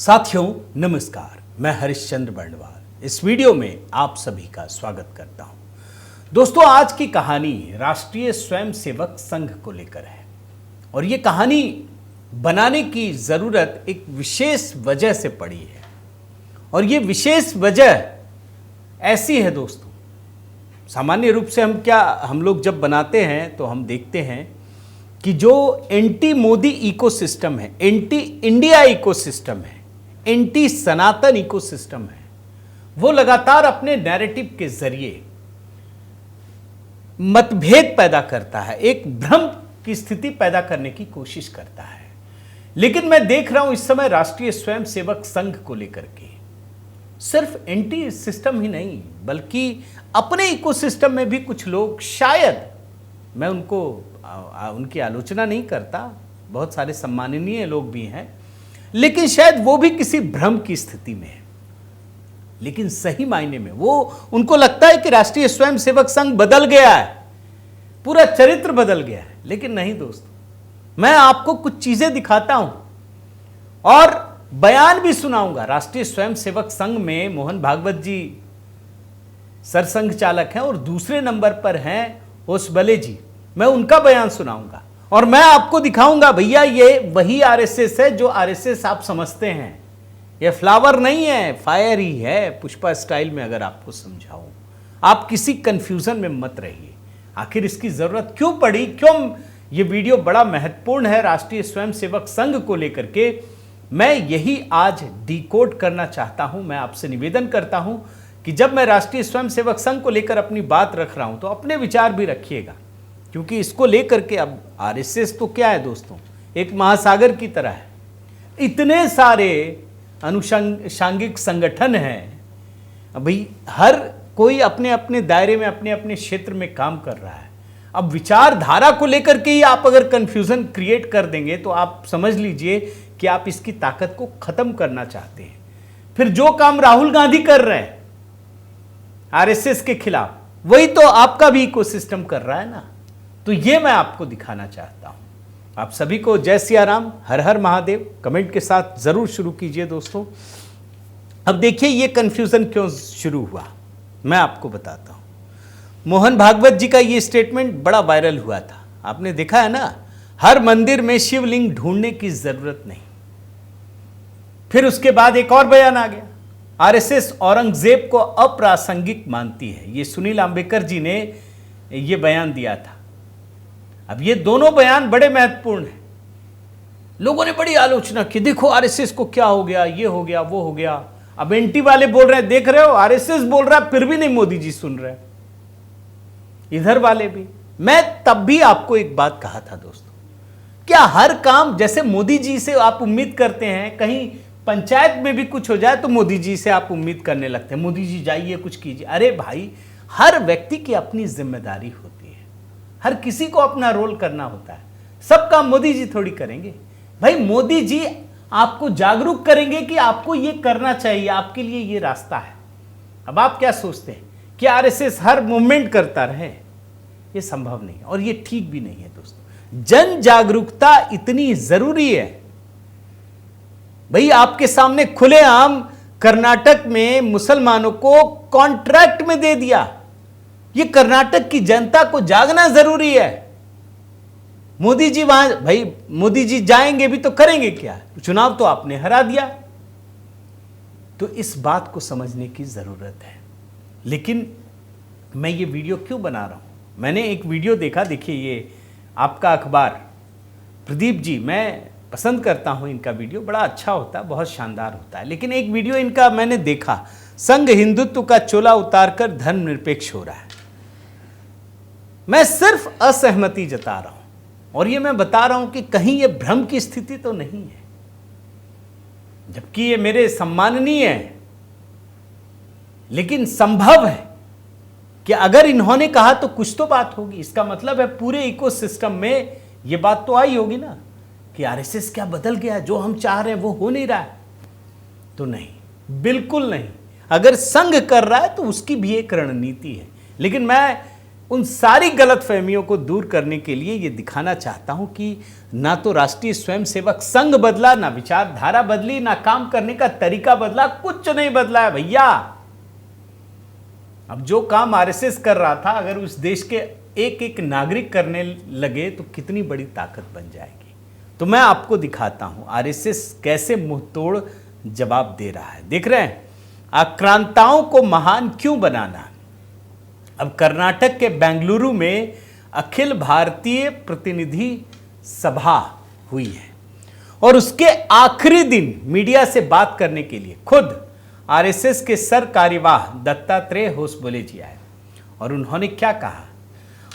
साथियों नमस्कार, मैं हरिश्चंद्र बर्णवाल इस वीडियो में आप सभी का स्वागत करता हूं। दोस्तों, आज की कहानी राष्ट्रीय स्वयंसेवक संघ को लेकर है और ये कहानी बनाने की ज़रूरत एक विशेष वजह से पड़ी है और ये विशेष वजह ऐसी है दोस्तों। सामान्य रूप से हम लोग जब बनाते हैं तो हम देखते हैं कि जो एंटी मोदी इकोसिस्टम है, एंटी इंडिया इकोसिस्टम है, एंटी सनातन इकोसिस्टम है, वो लगातार अपने नैरेटिव के जरिए मतभेद पैदा करता है, एक भ्रम की स्थिति पैदा करने की कोशिश करता है। लेकिन मैं देख रहा हूं इस समय राष्ट्रीय स्वयंसेवक संघ को लेकर के सिर्फ एंटी सिस्टम ही नहीं बल्कि अपने इकोसिस्टम में भी कुछ लोग, शायद मैं उनकी आलोचना नहीं करता, बहुत सारे सम्माननीय लोग भी हैं, लेकिन शायद वो भी किसी भ्रम की स्थिति में है। लेकिन सही मायने में उनको लगता है कि राष्ट्रीय स्वयंसेवक संघ बदल गया है, पूरा चरित्र बदल गया है। लेकिन नहीं दोस्तों, मैं आपको कुछ चीजें दिखाता हूं और बयान भी सुनाऊंगा। राष्ट्रीय स्वयंसेवक संघ में मोहन भागवत जी सरसंघ चालक हैं और दूसरे नंबर पर हैं होसबले जी। मैं उनका बयान सुनाऊंगा और मैं आपको दिखाऊंगा, भैया ये वही आरएसएस है जो आरएसएस आप समझते हैं। ये फ्लावर नहीं है, फायर ही है। पुष्पा स्टाइल में अगर आपको समझाऊं, आप किसी कंफ्यूजन में मत रहिए। आखिर इसकी जरूरत क्यों पड़ी, क्यों ये वीडियो बड़ा महत्वपूर्ण है राष्ट्रीय स्वयंसेवक संघ को लेकर के, मैं यही आज डिकोड करना चाहता हूं। मैं आपसे निवेदन करता हूं कि जब मैं राष्ट्रीय स्वयंसेवक संघ को लेकर अपनी बात रख रहा हूं तो अपने विचार भी रखिएगा, क्योंकि इसको लेकर के अब आरएसएस तो क्या है दोस्तों, एक महासागर की तरह है। इतने सारे अनुषंगिक संगठन हैं, भाई हर कोई अपने अपने दायरे में, अपने अपने क्षेत्र में काम कर रहा है। अब विचारधारा को लेकर के ही आप अगर कंफ्यूजन क्रिएट कर देंगे तो आप समझ लीजिए कि आप इसकी ताकत को खत्म करना चाहते हैं। फिर जो काम राहुल गांधी कर रहे हैं आरएसएस के खिलाफ, वही तो आपका भी इकोसिस्टम कर रहा है ना। तो ये मैं आपको दिखाना चाहता हूं। आप सभी को जय सिया राम, हर हर महादेव कमेंट के साथ जरूर शुरू कीजिए दोस्तों। अब देखिए ये कंफ्यूजन क्यों शुरू हुआ, मैं आपको बताता हूं। मोहन भागवत जी का ये स्टेटमेंट बड़ा वायरल हुआ था, आपने देखा है ना, हर मंदिर में शिवलिंग ढूंढने की जरूरत नहीं। फिर उसके बाद एक और बयान आ गया, आरएसएस औरंगजेब को अप्रासंगिक मानती है। ये सुनील अंबेकर जी ने ये बयान दिया था। अब ये दोनों बयान बड़े महत्वपूर्ण हैं। लोगों ने बड़ी आलोचना की, देखो आरएसएस को क्या हो गया, ये हो गया, वो हो गया। अब एंटी वाले बोल रहे हैं, देख रहे हो आरएसएस बोल रहा है फिर भी नहीं मोदी जी सुन रहे, इधर वाले भी। मैं तब भी आपको एक बात कहा था दोस्तों, क्या हर काम जैसे मोदी जी से आप उम्मीद करते हैं, कहीं पंचायत में भी कुछ हो जाए तो मोदी जी से आप उम्मीद करने लगते हैं, मोदी जी जाइए कुछ कीजिए। अरे भाई, हर व्यक्ति की अपनी जिम्मेदारी होती है, हर किसी को अपना रोल करना होता है। सब काम मोदी जी थोड़ी करेंगे। भाई मोदी जी आपको जागरूक करेंगे कि आपको ये करना चाहिए, आपके लिए ये रास्ता है। अब आप क्या सोचते हैं कि आरएसएस हर मूवमेंट करता रहे? ये संभव नहीं और ये ठीक भी नहीं है दोस्तों। जन जागरूकता इतनी जरूरी है। भाई आपके सामने खुलेआम कर्नाटक में मुसलमानों को कॉन्ट्रैक्ट में दे दिया। ये कर्नाटक की जनता को जागना जरूरी है। मोदी जी वहां, भाई मोदी जी जाएंगे भी तो करेंगे क्या, चुनाव तो आपने हरा दिया। तो इस बात को समझने की जरूरत है। लेकिन मैं ये वीडियो क्यों बना रहा हूं, मैंने एक वीडियो देखा, देखिए ये आपका अखबार प्रदीप जी, मैं पसंद करता हूं इनका वीडियो, बड़ा अच्छा होता है, बहुत शानदार होता है। लेकिन एक वीडियो इनका मैंने देखा, संघ हिंदुत्व का चोला उतारकर धर्मनिरपेक्ष हो रहा है। मैं सिर्फ असहमति जता रहा हूं और ये मैं बता रहा हूं कि कहीं ये भ्रम की स्थिति तो नहीं है, जबकि ये मेरे सम्माननीय है। लेकिन संभव है कि अगर इन्होंने कहा तो कुछ तो बात होगी। इसका मतलब है पूरे इकोसिस्टम में ये बात तो आई होगी ना कि आरएसएस क्या बदल गया, जो हम चाह रहे हैं वो हो नहीं रहा है। तो नहीं, बिल्कुल नहीं। अगर संघ कर रहा है तो उसकी भी एक रणनीति है। लेकिन मैं उन सारी गलतफहमियों को दूर करने के लिए ये दिखाना चाहता हूं कि ना तो राष्ट्रीय स्वयंसेवक संघ बदला, ना विचारधारा बदली, ना काम करने का तरीका बदला, कुछ नहीं बदला है भैया। अब जो काम आरएसएस कर रहा था, अगर उस देश के एक एक नागरिक करने लगे तो कितनी बड़ी ताकत बन जाएगी। तो मैं आपको दिखाता हूं आरएसएस कैसे मुंहतोड़ जवाब दे रहा है। देख रहे हैं, आक्रांताओं को महान क्यों बनाना। अब कर्नाटक के बेंगलुरु में अखिल भारतीय प्रतिनिधि सभा हुई है और उसके आखिरी दिन मीडिया से बात करने के लिए खुद आरएसएस के सर कार्यवाह दत्तात्रेय होसबोले जी आए और उन्होंने क्या कहा,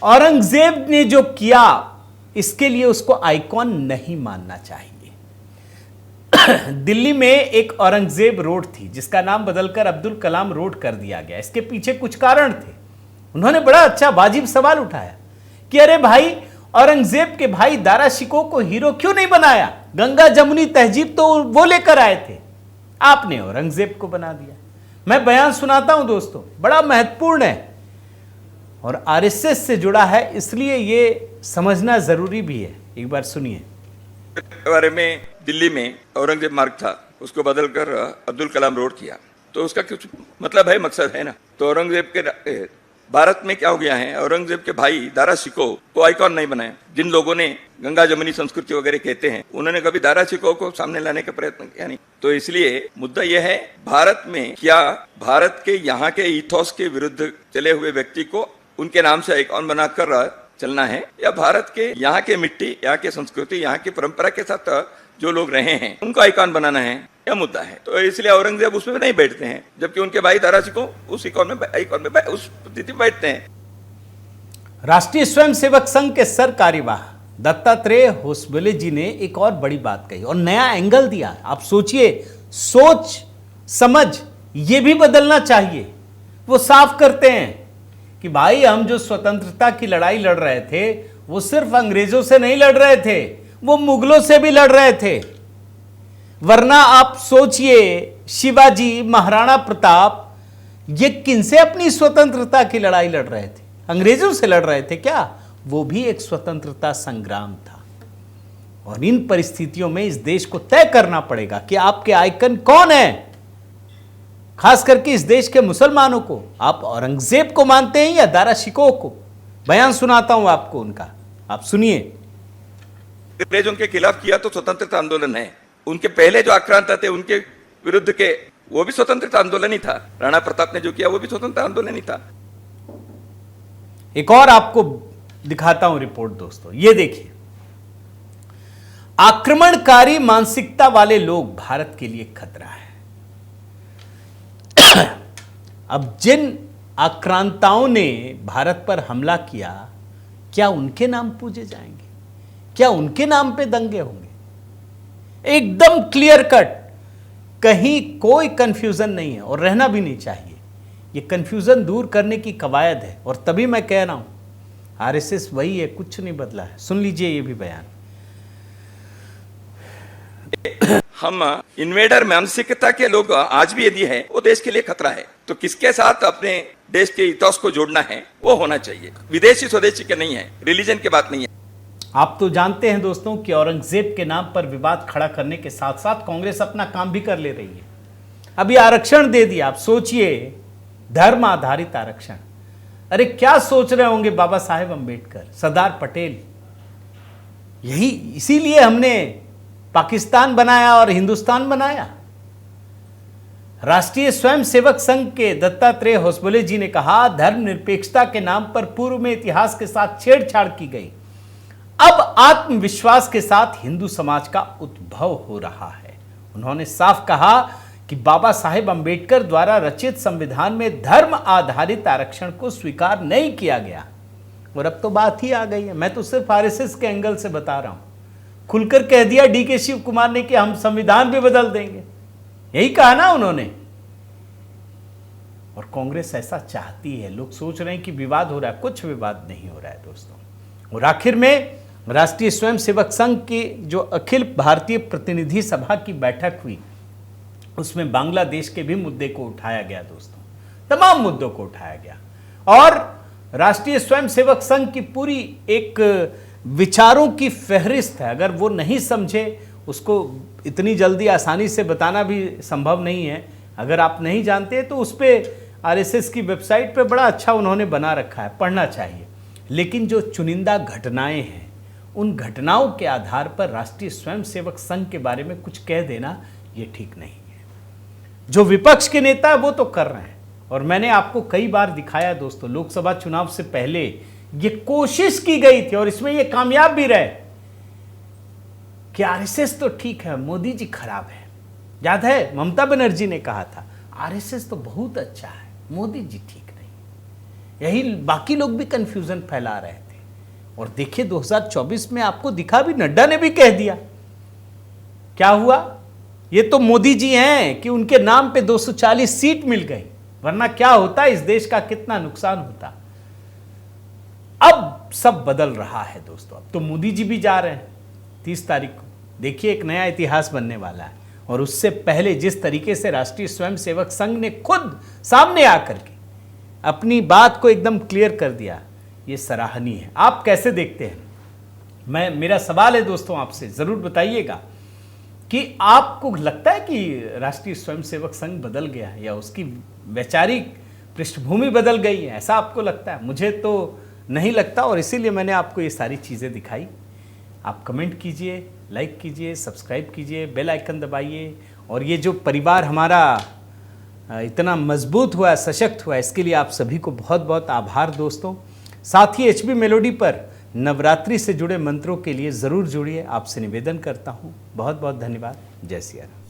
औरंगजेब ने जो किया इसके लिए उसको आइकॉन नहीं मानना चाहिए। दिल्ली में एक औरंगजेब रोड थी जिसका नाम बदलकर अब्दुल कलाम रोड कर दिया गया। इसके पीछे कुछ कारण थे। उन्होंने बड़ा अच्छा वाजिब सवाल उठाया कि अरे भाई, औरंगजेब के भाई दारा शिकोह को हीरो क्यों नहीं बनाया? गंगा जमुनी तहजीब तो वो लेकर आए थे, आपने औरंगजेब को बना दिया। मैं बयान सुनाता हूं दोस्तों, बड़ा महत्वपूर्ण है और आरएसएस से जुड़ा है, इसलिए ये समझना जरूरी भी है। एक बार सुनिए। बारे में दिल्ली में औरंगजेब मार्ग था, उसको बदलकर अब्दुल कलाम रोड किया, तो उसका कुछ मतलब है, मकसद है ना। तो औरंगजेब के भारत में क्या हो गया है, औरंगजेब के भाई दारा शिकोह को आइकॉन नहीं बनाया। जिन लोगों ने गंगा जमुनी संस्कृति वगैरह कहते हैं, उन्होंने कभी दारा शिकोह को सामने लाने का प्रयत्न किया नहीं। तो इसलिए मुद्दा यह है, भारत में क्या भारत के यहाँ के इथोस के विरुद्ध चले हुए व्यक्ति को उनके नाम से आइकॉन बनाकर चलना है, या भारत के यहाँ के मिट्टी, यहाँ के संस्कृति, यहाँ की परंपरा के साथ जो लोग रहे हैं उनको आइकॉन बनाना है, यह मुद्दा है। तो इसलिए औरंगजेब उसमें नहीं बैठते हैं, जबकि उनके भाई दारा शिकोह उस आइकॉन में उस स्थिति में बैठते हैं। राष्ट्रीय स्वयंसेवक संघ के सर कार्यवाह दत्तात्रेय होसबोले जी ने एक और बड़ी बात कही और नया एंगल दिया। आप सोचिए, सोच समझ ये भी बदलना चाहिए। वो साफ करते हैं कि भाई, हम जो स्वतंत्रता की लड़ाई लड़ रहे थे वो सिर्फ अंग्रेजों से नहीं लड़ रहे थे, वो मुगलों से भी लड़ रहे थे। वरना आप सोचिए, शिवाजी, महाराणा प्रताप, ये किनसे अपनी स्वतंत्रता की लड़ाई लड़ रहे थे? अंग्रेजों से लड़ रहे थे क्या? वो भी एक स्वतंत्रता संग्राम था। और इन परिस्थितियों में इस देश को तय करना पड़ेगा कि आपके आइकन कौन है। खास करके इस देश के मुसलमानों को, आप औरंगजेब को मानते हैं या दारा शिकोह को? बयान सुनाता हूं आपको उनका, आप सुनिए। अंग्रेजों के खिलाफ किया तो स्वतंत्रता आंदोलन है। उनके पहले जो आक्रांत थे उनके विरुद्ध के, वो भी स्वतंत्रता आंदोलन ही था। राणा प्रताप ने जो किया वो भी स्वतंत्रता आंदोलन ही था। एक और आपको दिखाता हूं रिपोर्ट दोस्तों, ये देखिए। आक्रमणकारी मानसिकता वाले लोग भारत के लिए खतरा है। अब जिन आक्रांताओं ने भारत पर हमला किया, क्या उनके नाम पूजे जाएंगे? क्या उनके नाम पे दंगे होंगे? एकदम क्लियर कट, कहीं कोई कंफ्यूजन नहीं है और रहना भी नहीं चाहिए। ये कंफ्यूजन दूर करने की कवायद है और तभी मैं कह रहा हूं आरएसएस वही है, कुछ नहीं बदला है। सुन लीजिए ये भी बयान। हम इन्वेडर मानसिकता के लोग आज भी यदि है, वो देश के लिए खतरा है। तो किसके साथ अपने देश के इतिहास को जोड़ना है, वो होना चाहिए। विदेशी स्वदेशी के नहीं है, रिलीजन की बात नहीं है। आप तो जानते हैं दोस्तों कि औरंगजेब के नाम पर विवाद खड़ा करने के साथ साथ कांग्रेस अपना काम भी कर ले रही है। अभी आरक्षण दे दिया। आप सोचिए, धर्म आधारित आरक्षण। अरे क्या सोच रहे होंगे बाबा साहेब अंबेडकर, सरदार पटेल। यही इसीलिए हमने पाकिस्तान बनाया और हिंदुस्तान बनाया। राष्ट्रीय स्वयंसेवक संघ के दत्तात्रेय होसबोले जी ने कहा, धर्मनिरपेक्षता के नाम पर पूर्व में इतिहास के साथ छेड़छाड़ की गई। अब आत्मविश्वास के साथ हिंदू समाज का उद्भव हो रहा है। उन्होंने साफ कहा कि बाबा साहेब अंबेडकर द्वारा रचित संविधान में धर्म आधारित आरक्षण को स्वीकार नहीं किया गया। और अब तो बात ही आ गई है। मैं तो सिर्फ आरएसएस के एंगल से बता रहा हूं। खुलकर कह दिया डीके शिव कुमार ने कि हम संविधान भी बदल देंगे। यही कहा ना उन्होंने। और कांग्रेस ऐसा चाहती है। लोग सोच रहे हैं कि विवाद हो रहा है, कुछ विवाद नहीं हो रहा है दोस्तों। और आखिर में राष्ट्रीय स्वयंसेवक संघ की जो अखिल भारतीय प्रतिनिधि सभा की बैठक हुई, उसमें बांग्लादेश के भी मुद्दे को उठाया गया दोस्तों। तमाम मुद्दों को उठाया गया और राष्ट्रीय स्वयंसेवक संघ की पूरी एक विचारों की फहरिस्त है। अगर वो नहीं समझे, उसको इतनी जल्दी आसानी से बताना भी संभव नहीं है। अगर आप नहीं जानते तो उस पर आरएसएस की वेबसाइट पे बड़ा अच्छा उन्होंने बना रखा है, पढ़ना चाहिए। लेकिन जो चुनिंदा घटनाएं हैं, उन घटनाओं के आधार पर राष्ट्रीय स्वयंसेवक संघ के बारे में कुछ कह देना ये ठीक नहीं है। जो विपक्ष के नेता है वो तो कर रहे हैं, और मैंने आपको कई बार दिखाया दोस्तों, लोकसभा चुनाव से पहले ये कोशिश की गई थी और इसमें ये कामयाब भी रहे कि आरएसएस तो ठीक है, मोदी जी खराब है। याद है ममता बनर्जी ने कहा था आरएसएस तो बहुत अच्छा है, मोदी जी ठीक नहीं। यही बाकी लोग भी कंफ्यूजन फैला रहे थे। और देखिए 2024 में आपको दिखा भी, नड्डा ने भी कह दिया। क्या हुआ? ये तो मोदी जी हैं कि उनके नाम पे 240 सीट मिल गई, वरना क्या होता, इस देश का कितना नुकसान होता। अब सब बदल रहा है दोस्तों। अब तो मोदी जी भी जा रहे हैं 30 तारीख को। देखिए एक नया इतिहास बनने वाला है। और उससे पहले जिस तरीके से राष्ट्रीय स्वयंसेवक संघ ने खुद सामने आकर के अपनी बात को एकदम क्लियर कर दिया, ये सराहनीय है। आप कैसे देखते हैं? मेरा सवाल है दोस्तों आपसे, जरूर बताइएगा कि आपको लगता है कि राष्ट्रीय स्वयंसेवक संघ बदल गया है या उसकी वैचारिक पृष्ठभूमि बदल गई है? ऐसा आपको लगता है? मुझे तो नहीं लगता, और इसीलिए मैंने आपको ये सारी चीज़ें दिखाई। आप कमेंट कीजिए, लाइक कीजिए, सब्सक्राइब कीजिए, बेल आइकन दबाइए। और ये जो परिवार हमारा इतना मजबूत हुआ है, सशक्त हुआ है, इसके लिए आप सभी को बहुत बहुत आभार दोस्तों। साथ ही एचबी मेलोडी पर नवरात्रि से जुड़े मंत्रों के लिए ज़रूर जुड़िए, आपसे निवेदन करता हूँ। बहुत बहुत धन्यवाद। जय सिया राम।